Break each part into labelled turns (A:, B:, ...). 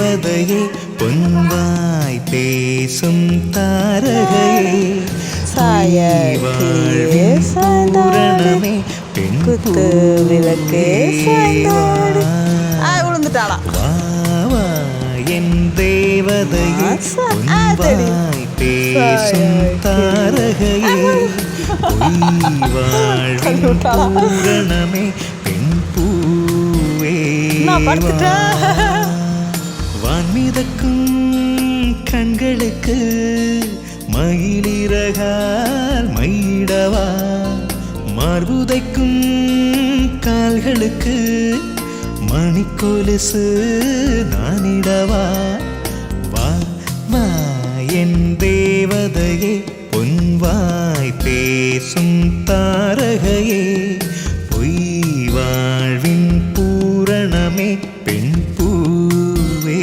A: தேவதையே பொன்வாய் பேசும் தாரகையே
B: சாயத்தீயே
A: பூரணமே பெண்
B: குத்து விளக்கே சாய்ந்தாடு. விழுந்துட்டாளா?
A: வா வா என் தேவதையே பொன்வாய் பேசும் தாரகையே வாழ்வின் பூரணமே பெண் பூவே வான்மிதக்கும் கண்களுக்கு மயிலிறகால் மயிடவா மார்புதைக்கும் கால்களுக்கு மணிக்கொலுசு நானிடவா வா வா என் தேவதையே பொன்வாய் பேசும் தாரகையே பொய் வாழ்வின் பூரணமே பெண் பூவேவா.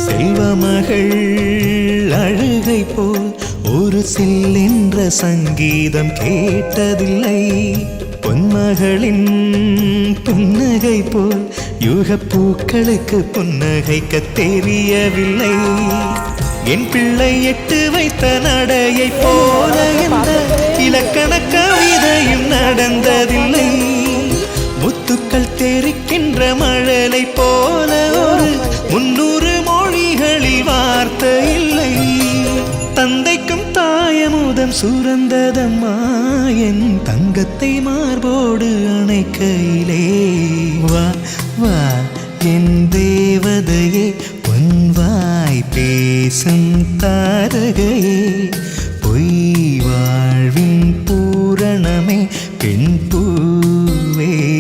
A: செல்வமகள் அழுகை போல் ஒரு சில்லென்ற சங்கீதம் கேட்டதில்லை. பொன்மகளின் புன்னகை போல் யுகப்பூக்களுக்கு புன்னகைக்க தெரியவில்லை. என் பிள்ளை எட்டு வைத்த நடையை போல எந்த இலக்கண கவிதையும் நடந்ததில்லை. முத்துக்கள் தெரிக்கின்ற மழலை போல ஒரு 300 மொழிகளில் வார்த்தை இல்லை. தந்தைக்கும் தாயமுதம் சுரந்ததம்மா என் தங்கத்தை மார்போடு அணைக்கையிலே. வா வா என் தேவதையே பொன்வாய் பேசும் தாரகையே பொய் வாழ்வின் பூரணமே பெண் பூவேவா.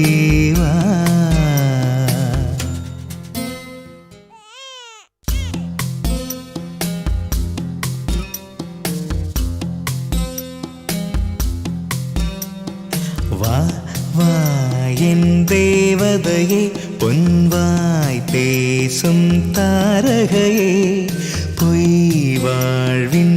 A: வா வா என் தேவதையே பொன்வாய் பேசும் தாரகையே பொய் வாழ்வின்